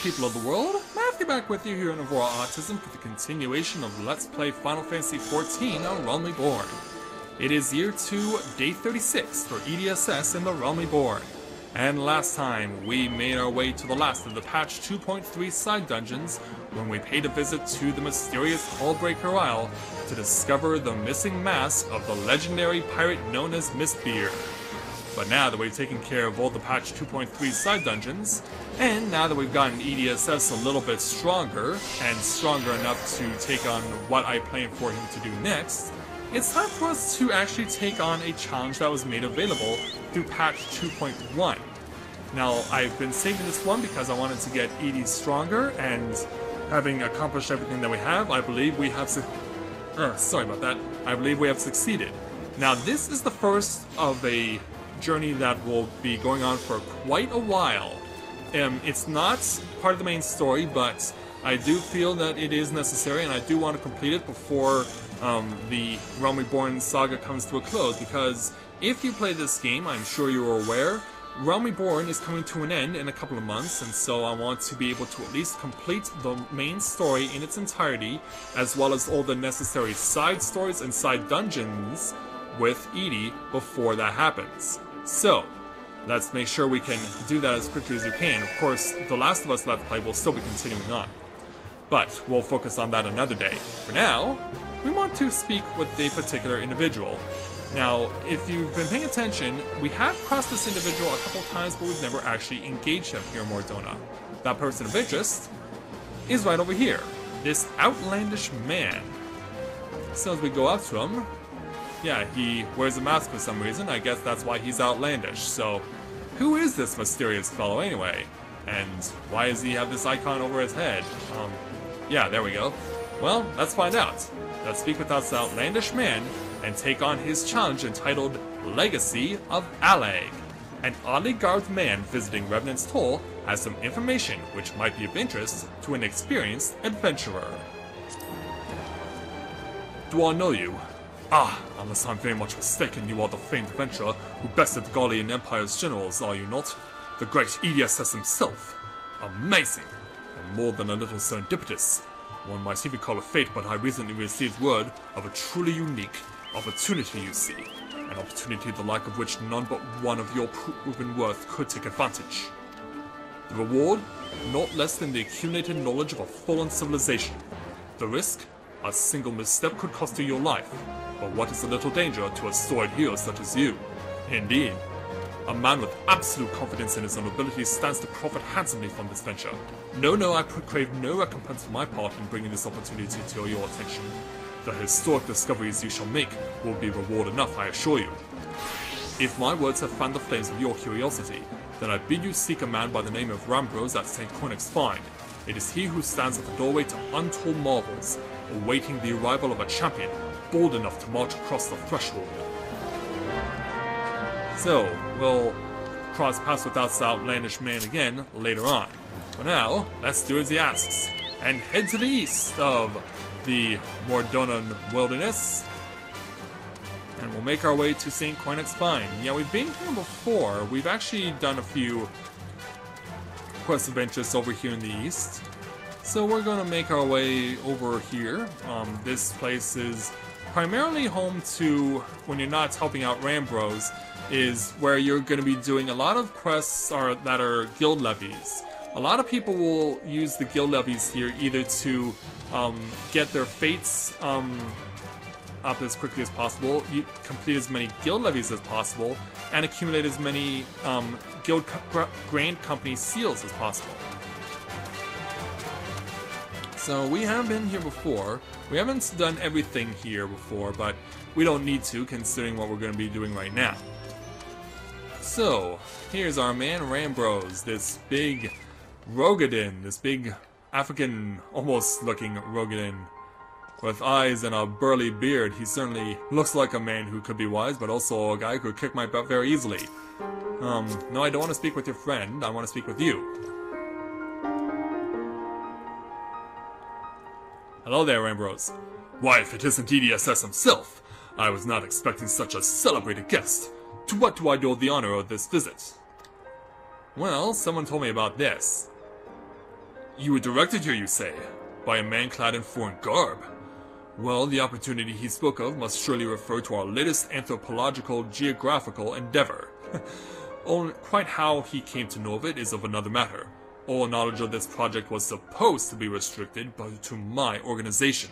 people of the world, Matthew back with you here in Aurora Autism for the continuation of Let's Play Final Fantasy XIV on Realm Reborn. It is year 2, day 36 for EDSS in the Realm Reborn. And last time, we made our way to the last of the patch 2.3 side dungeons when we paid a visit to the mysterious Hullbreaker Isle to discover the missing mask of the legendary pirate known as Mistbeard. But now that we've taken care of all the patch 2.3 side dungeons, and now that we've gotten EDSS a little bit stronger, and stronger enough to take on what I plan for him to do next, it's time for us to actually take on a challenge that was made available through patch 2.1. Now, I've been saving this one because I wanted to get ED stronger, and having accomplished everything that we have, I believe we have I believe we have succeeded. Now, this is the first of a journey that will be going on for quite a while. It's not part of the main story, but I do feel that it is necessary, and I do want to complete it before the Realm Reborn saga comes to a close, because if you play this game, I'm sure you're aware, Realm Reborn is coming to an end in a couple of months, and so I want to be able to at least complete the main story in its entirety, as well as all the necessary side stories and side dungeons with Edie before that happens. So, let's make sure we can do that as quickly as we can. Of course, The Last of Us Let's Play will still be continuing on, but we'll focus on that another day. For now, we want to speak with a particular individual. Now, if you've been paying attention, we have crossed this individual a couple times, but we've never actually engaged him here in Mordona. That person of interest is right over here, this outlandish man. So as we go up to him, yeah, he wears a mask for some reason. I guess that's why he's outlandish. So, who is this mysterious fellow anyway? And why does he have this icon over his head? Yeah, there we go. Well, let's find out. Let's speak with this outlandish man and take on his challenge entitled Legacy of Alleg. An oddly garbed man visiting Revenant's Toll has some information which might be of interest to an experienced adventurer. Do I know you? Ah, unless I'm very much mistaken, you are the famed adventurer who bested the Gallian Empire's generals, are you not? The great EDSS himself. Amazing, and more than a little serendipitous. One might even call it fate, but I recently received word of a truly unique opportunity, you see. An opportunity the like of which none but one of your proven worth could take advantage. The reward? Not less than the accumulated knowledge of a fallen civilization. The risk? A single misstep could cost you your life. But what is the little danger to a storied hero such as you? Indeed. A man with absolute confidence in his own abilities stands to profit handsomely from this venture. No, I crave no recompense for my part in bringing this opportunity to your attention. The historic discoveries you shall make will be reward enough, I assure you. If my words have fanned the flames of your curiosity, then I bid you seek a man by the name of Rambrose at St. Cornix's Find. It is he who stands at the doorway to untold marvels, awaiting the arrival of a champion bold enough to march across the threshold. So, we'll cross paths with that outlandish man again later on. For now, let's do as he asks, and head to the east of the Mordonan Wilderness, and we'll make our way to St. Cornix's Find. Yeah, we've been here before. We've actually done a few quest adventures over here in the east. So we're going to make our way over here. This place is primarily home to, when you're not helping out Rambrose, is where you're going to be doing a lot of quests that are guild levies. A lot of people will use the guild levies here either to get their fates up as quickly as possible, complete as many guild levies as possible, and accumulate as many guild Grand Company seals as possible. So we have been here before. We haven't done everything here before, but we don't need to, considering what we're going to be doing right now. So, here's our man Rambrose, this big Rogadin, this big African, almost looking Rogadin, with eyes and a burly beard. He certainly looks like a man who could be wise, but also a guy who could kick my butt very easily. No, I don't want to speak with your friend, I want to speak with you. Hello there, Rambrose. Why, if it isn't EDSS himself! I was not expecting such a celebrated guest. To what do I owe the honor of this visit? Well, someone told me about this. You were directed here, you say, by a man clad in foreign garb. Well, the opportunity he spoke of must surely refer to our latest anthropological geographical endeavor. Quite how he came to know of it is of another matter. All knowledge of this project was supposed to be restricted to my organization.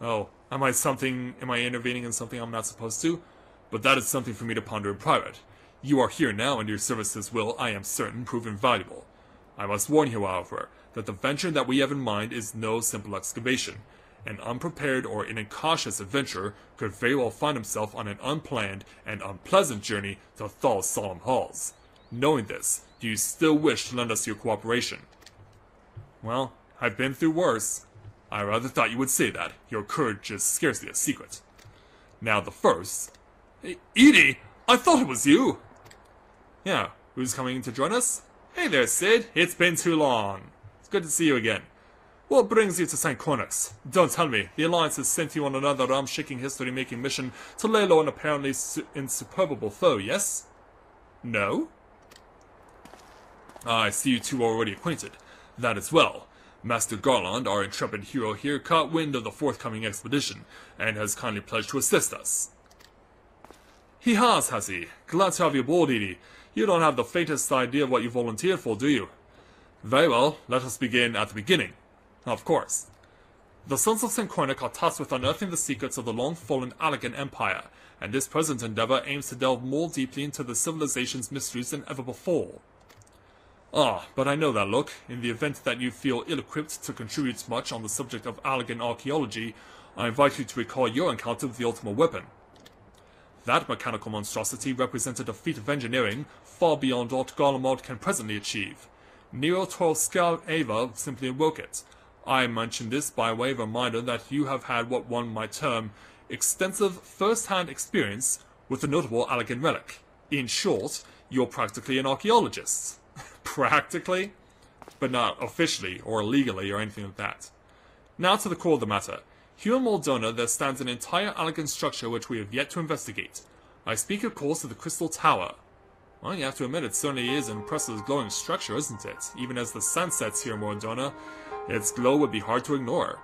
Oh, am I intervening in something I'm not supposed to? But that is something for me to ponder in private. You are here now, and your services will, I am certain, prove invaluable. I must warn you, however, that the venture that we have in mind is no simple excavation. An unprepared or incautious adventurer could very well find himself on an unplanned and unpleasant journey to Thal's solemn halls. Knowing this, do you still wish to lend us your cooperation? Well, I've been through worse. I rather thought you would say that. Your courage is scarcely a secret. Now the first... Hey, Edie! I thought it was you! Yeah, who's coming to join us? Hey there, Sid. It's been too long. It's good to see you again. What brings you to St. Cornix? Don't tell me. The Alliance has sent you on another realm-shaking, history-making mission to lay low an apparently insuperable foe, yes? No? I see you two are already acquainted. That is well. Master Garland, our intrepid hero here, caught wind of the forthcoming expedition, and has kindly pledged to assist us. He has he? Glad to have you aboard, Edie. You don't have the faintest idea of what you volunteered for, do you? Very well, let us begin at the beginning. Of course. The Sons of St. Cornic are tasked with unearthing the secrets of the long-fallen Allegan Empire, and this present endeavor aims to delve more deeply into the civilization's mysteries than ever before. Ah, but I know that look. In the event that you feel ill-equipped to contribute much on the subject of Allegan archaeology, I invite you to recall your encounter with the ultimate weapon. That mechanical monstrosity represented a feat of engineering far beyond what Garlemald can presently achieve. Nero 12 Scale Ava simply awoke it. I mention this by way of reminder that you have had what one might term extensive first-hand experience with the notable Allegan relic. In short, you're practically an archaeologist. Practically? But not officially or legally or anything like that. Now to the core of the matter. Here in Moldona there stands an entire Allegan structure which we have yet to investigate. I speak of course of the Crystal Tower. Well, you have to admit it certainly is an impressive glowing structure, isn't it? Even as the sun sets here in Moldona, its glow would be hard to ignore.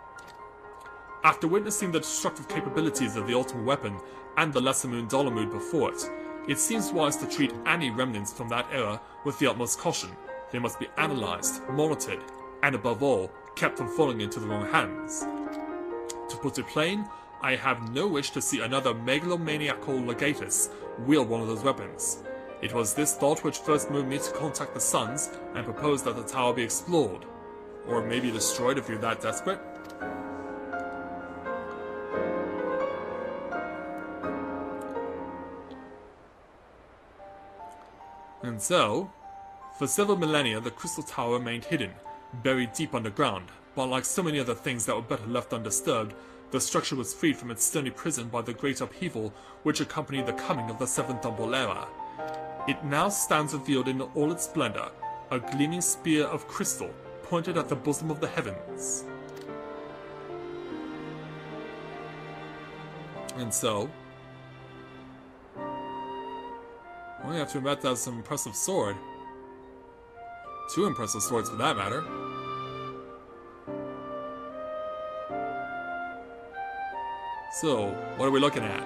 After witnessing the destructive capabilities of the ultimate weapon and the Lesser Moon Dolomud before it, it seems wise to treat any remnants from that era with the utmost caution. They must be analyzed, monitored, and above all, kept from falling into the wrong hands. To put it plain, I have no wish to see another megalomaniacal legatus wield one of those weapons. It was this thought which first moved me to contact the Suns and propose that the tower be explored. Or maybe destroyed if you're that desperate. And so, for several millennia the Crystal Tower remained hidden, buried deep underground, but like so many other things that were better left undisturbed, the structure was freed from its stony prison by the great upheaval which accompanied the coming of the Seventh Umbral Era. It now stands revealed in all its splendor, a gleaming spear of crystal, pointed at the bosom of the heavens. And so, well, you have to admit that's an impressive sword. Two impressive swords for that matter. So, what are we looking at?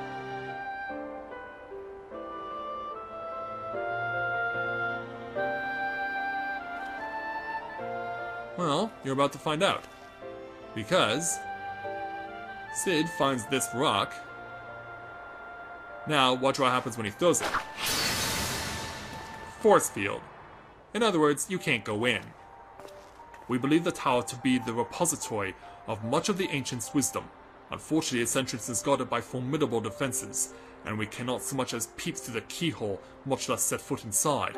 Well, you're about to find out. Because Sid finds this rock. Now, watch what happens when he throws it. Force field. In other words, you can't go in. We believe the tower to be the repository of much of the ancients' wisdom. Unfortunately, its entrance is guarded by formidable defenses, and we cannot so much as peep through the keyhole, much less set foot inside.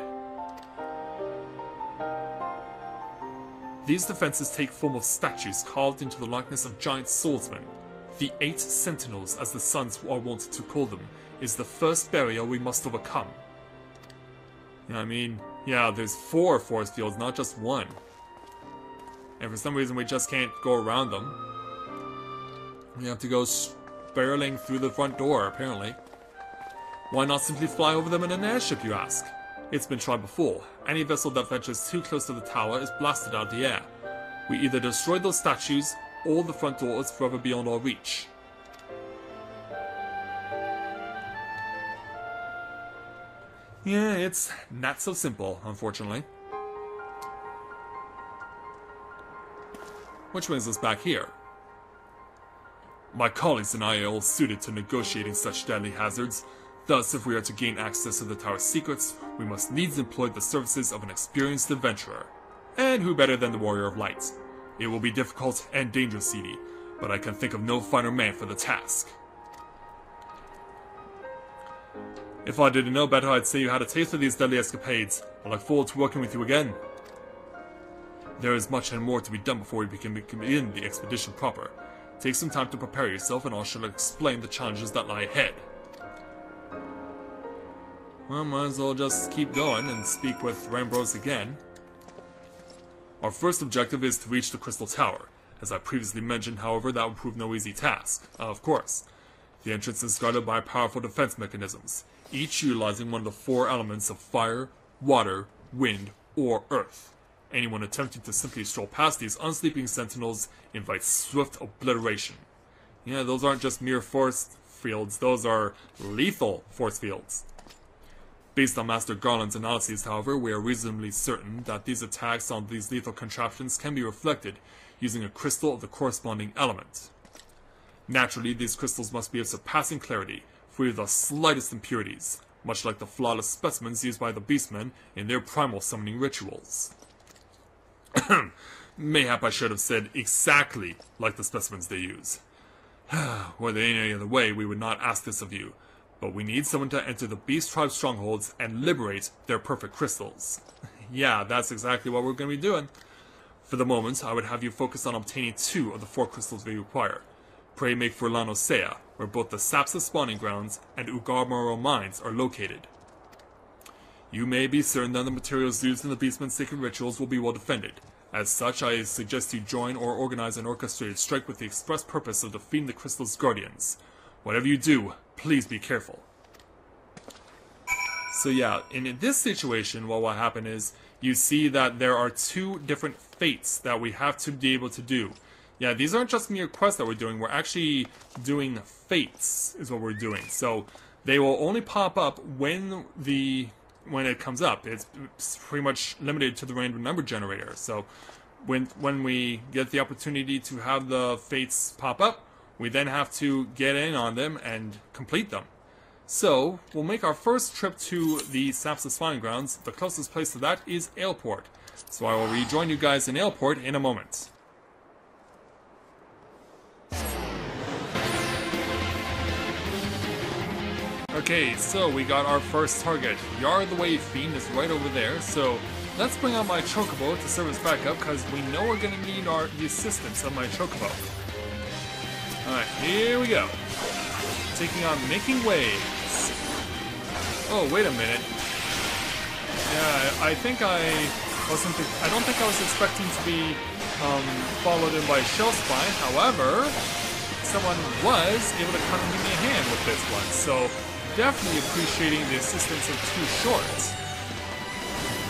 These defenses take form of statues carved into the likeness of giant swordsmen. The 8 sentinels, as the Suns are wont to call them, is the first barrier we must overcome. I mean, yeah, there's 4 force fields, not just 1. And for some reason we just can't go around them. We have to go barreling through the front door, apparently. Why not simply fly over them in an airship, you ask? It's been tried before, any vessel that ventures too close to the tower is blasted out of the air. We either destroy those statues, or the front door is forever beyond our reach. Yeah, it's not so simple, unfortunately. Which brings us back here. My colleagues and I are all suited to negotiating such deadly hazards. Thus, if we are to gain access to the tower's secrets, we must needs employ the services of an experienced adventurer. And who better than the Warrior of Light? It will be difficult and dangerous, CD, but I can think of no finer man for the task. If I didn't know better, I'd say you had a taste of these deadly escapades. I look forward to working with you again. There is much and more to be done before we can begin the expedition proper. Take some time to prepare yourself, and I shall explain the challenges that lie ahead. Well, might as well just keep going and speak with Rambrose again. Our first objective is to reach the Crystal Tower. As I previously mentioned, however, that will prove no easy task. Of course. The entrance is guarded by powerful defense mechanisms, each utilizing one of the 4 elements of fire, water, wind, or earth. Anyone attempting to simply stroll past these unsleeping sentinels invites swift obliteration. Yeah, those aren't just mere force fields, those are lethal force fields. Based on Master Garland's analyses, however, we are reasonably certain that these attacks on these lethal contraptions can be reflected using a crystal of the corresponding element. Naturally, these crystals must be of surpassing clarity, free of the slightest impurities, much like the flawless specimens used by the Beastmen in their primal summoning rituals. Mayhap I should have said exactly like the specimens they use. Were there any other way, we would not ask this of you, but we need someone to enter the Beast Tribe strongholds and liberate their perfect crystals. Yeah, that's exactly what we're going to be doing. For the moment, I would have you focus on obtaining 2 of the 4 crystals we require. Pray make for Lanosea, where both the Sapsa spawning grounds and Ugarmaro mines are located. You may be certain that the materials used in the Beastman's sacred rituals will be well defended. As such, I suggest you join or organize an orchestrated strike with the express purpose of defeating the crystal's guardians. Whatever you do, please be careful. So yeah, in this situation, what will happen is, you see that there are 2 different fates that we have to be able to do. Yeah, these aren't just mere quests that we're doing, we're actually doing fates, is what we're doing. So, they will only pop up when it comes up. It's pretty much limited to the random number generator. So when we get the opportunity to have the fates pop up, we then have to get in on them and complete them. So we'll make our first trip to the Sapsa spawning grounds. The closest place to that is Aleport. So I will rejoin you guys in Aleport in a moment. Okay, so we got our first target. Yar the Wave Fiend is right over there, so let's bring out my Chocobo to serve as backup, because we know we're going to need the assistance of my Chocobo. Alright, here we go. Taking on Making Waves. Oh, wait a minute. Yeah, I don't think I was expecting to be followed in by Shell Spine. However, someone was able to kind of give me a hand with this one, so definitely appreciating the assistance of Too Short.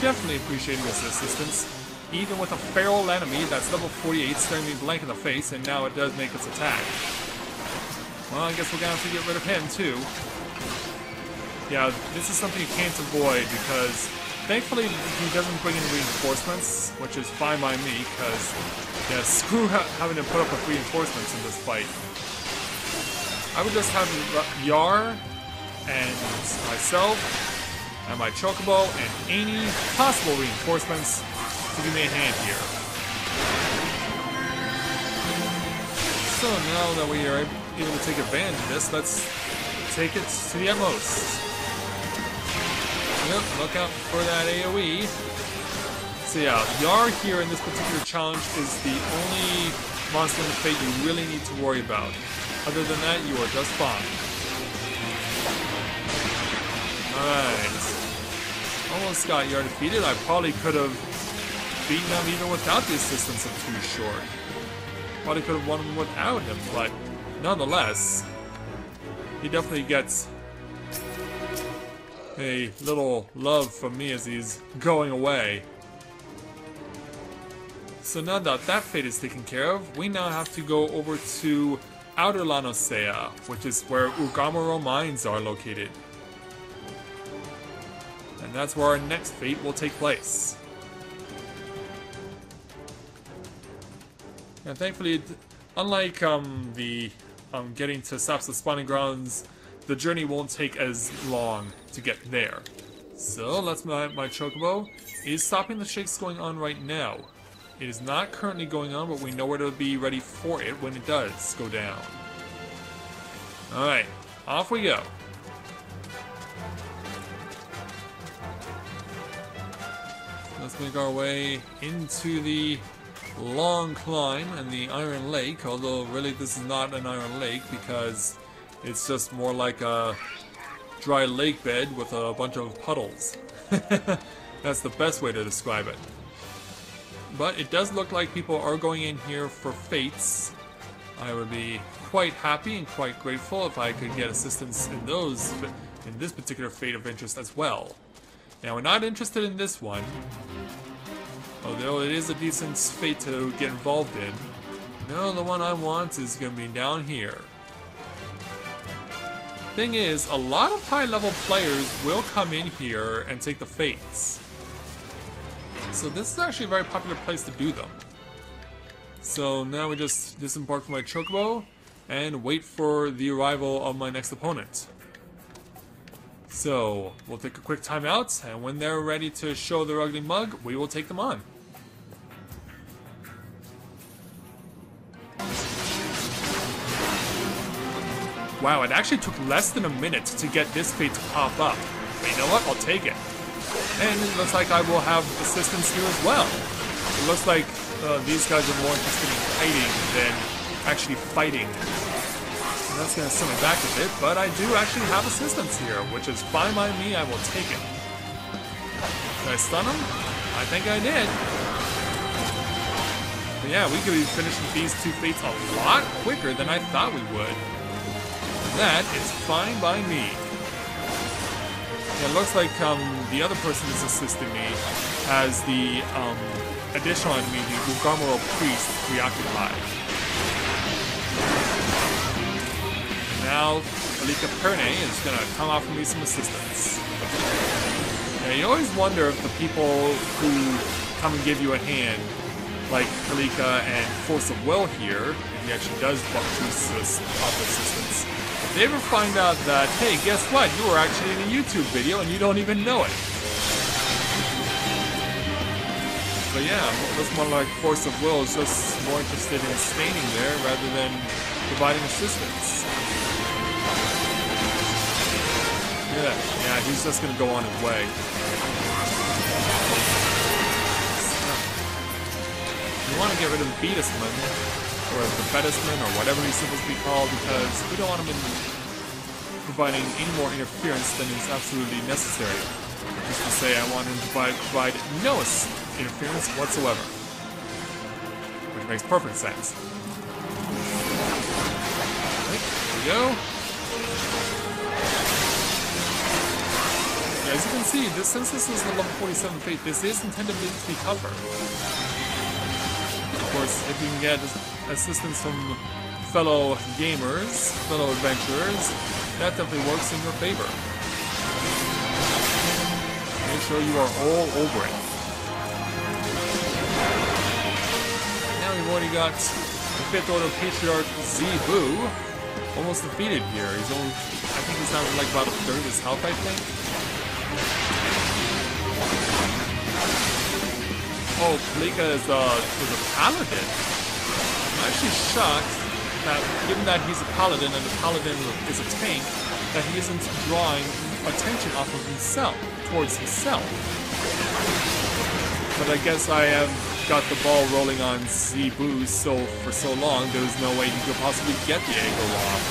Definitely appreciating this assistance, even with a feral enemy that's level 48 staring me blank in the face, and now it does make its attack. Well, I guess we're gonna have to get rid of him too. Yeah, this is something you can't avoid because thankfully he doesn't bring in reinforcements, which is fine by me because yeah, screw having to put up with reinforcements in this fight. I would just have Yar and myself and my Chocobo and any possible reinforcements to give me a hand here. So now that we are able to take advantage of this, let's take it to the utmost. Yep, look out for that AoE. So yeah, Yar here in this particular challenge is the only monster in the fate you really need to worry about. Other than that, you are just fine. Alright. Almost got Yar defeated. I probably could have beaten him even without the assistance of Too Short. Probably could have won him without him, but nonetheless, he definitely gets a little love from me as he's going away. So now that that fate is taken care of, we now have to go over to Outer Lanosea, which is where Ugamaro mines are located. And that's where our next fate will take place. And thankfully, unlike the getting to Sapsa's spawning grounds, the journey won't take as long to get there. So let's my Chocobo is stopping the shakes going on right now. It is not currently going on, but we know where to be ready for it when it does go down. Alright, off we go. Let's make our way into the long climb and the Iron Lake, although really this is not an Iron Lake because it's just more like a dry lake bed with a bunch of puddles. That's the best way to describe it. But it does look like people are going in here for fates. I would be quite happy and quite grateful if I could get assistance in those, in this particular fate of interest as well. Now we're not interested in this one, although it is a decent fate to get involved in. No, the one I want is going to be down here. Thing is, a lot of high-level players will come in here and take the fates. So this is actually a very popular place to do them. So now we just disembark from my Chocobo and wait for the arrival of my next opponent. So we'll take a quick time out, and when they're ready to show their ugly mug, we will take them on. Wow, it actually took less than a minute to get this fate to pop up. But you know what? I'll take it. And it looks like I will have assistance here as well. It looks like these guys are more interested in hiding than actually fighting. And that's going to send me back a bit, but I do actually have assistance here, which is fine by me. I will take it. Did I stun him? I think I did. But yeah, we could be finishing these two fates a lot quicker than I thought we would. That is fine by me. It looks like the other person that's assisting me has the additional enemy, the Ugamaro Priest, preoccupied. Now, Alika Perne is going to come out for me some assistance. Now, you always wonder if the people who come and give you a hand, like Alika and Force of Will here, if he actually does offer assistance, if they ever find out that, hey, guess what? You were actually in a YouTube video and you don't even know it. But yeah, looks more like Force of Will is just more interested in standing there rather than providing assistance. Yeah, he's just gonna go on his way. You want to get rid of the Beatusman, or the Betisman, or whatever he's supposed to be called, because we don't want him providing any more interference than is absolutely necessary. Just to say, I want him to provide no interference whatsoever. Which makes perfect sense. Right, there we go. Yeah, as you can see, since this is the level 47 fate, this is intended to be tougher. Of course, if you can get assistance from fellow gamers, fellow adventurers, that definitely works in your favor. Make sure you are all over it. Now we've already got the 5th Order Patriarch Zebu almost defeated here. He's only, I think he's down to like about a third of his health, I think. Oh, Kalika is a paladin. I'm actually shocked that, given that he's a paladin and the paladin is a tank, that he isn't drawing attention off of himself, towards himself. But I guess I have got the ball rolling on Zebu for so long, there's no way he could possibly get the aggro off.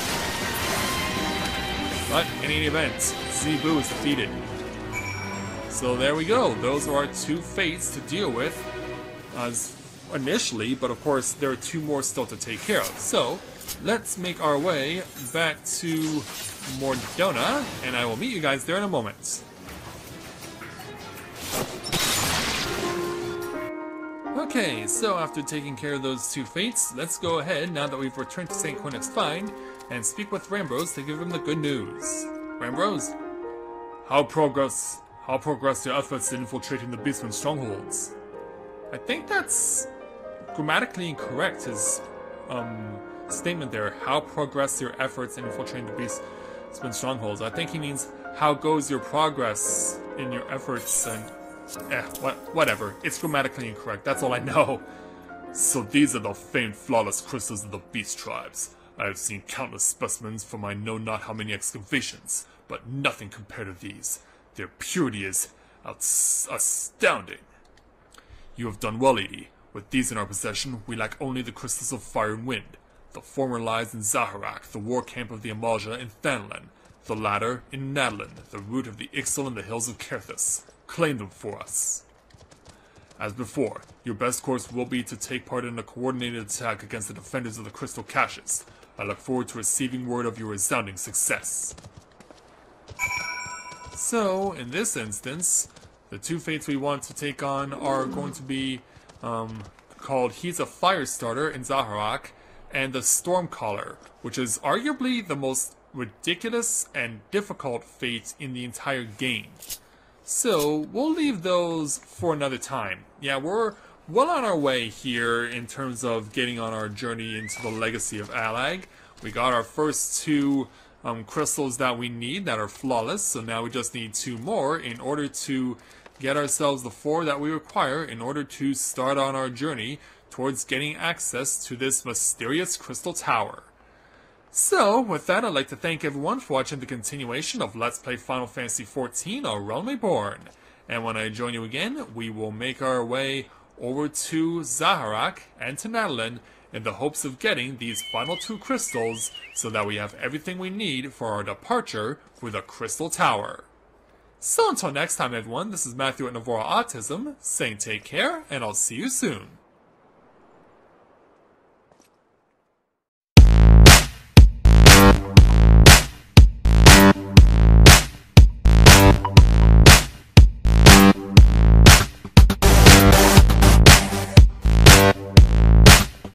But in any event, Zebu is defeated. So there we go. Those are our two fates to deal with as initially, but of course there are two more still to take care of. So let's make our way back to Mordona, and I will meet you guys there in a moment. Okay, so after taking care of those two fates, let's go ahead, now that we've returned to St. Quinnick's Find, and speak with Rambrose to give him the good news. Rambrose? How progress your efforts in infiltrating the Beastman's strongholds? I think that's grammatically incorrect, his statement there. How progress your efforts in infiltrating the Beastman's strongholds? I think he means, how goes your progress in your efforts, and whatever. It's grammatically incorrect, that's all I know. So these are the famed flawless crystals of the beast tribes. I have seen countless specimens from I know not how many excavations, but nothing compared to these. Their purity is astounding. You have done well, Edie. With these in our possession, we lack only the crystals of fire and wind. The former lies in Zaharak, the war camp of the Amalja in Thanlan. The latter in Nadlin, the root of the Ixtal in the hills of Kerthus. Claim them for us. As before, your best course will be to take part in a coordinated attack against the defenders of the Crystal Caches. I look forward to receiving word of your resounding success. So, in this instance, the two fates we want to take on are going to be called He's a Firestarter in Zaharak and the Stormcaller, which is arguably the most ridiculous and difficult fate in the entire game. So, we'll leave those for another time. Yeah, we're well on our way here in terms of getting on our journey into the legacy of Allag. We got our first two crystals that we need that are flawless, so now we just need two more in order to get ourselves the four that we require in order to start on our journey towards getting access to this mysterious crystal tower. So, with that, I'd like to thank everyone for watching the continuation of Let's Play Final Fantasy XIV, A Realm Reborn. And when I join you again, we will make our way over to Zaharak and to Nadlin in the hopes of getting these final two crystals so that we have everything we need for our departure for the Crystal Tower. So until next time, everyone, this is Matthew at Navora Autism, saying take care, and I'll see you soon.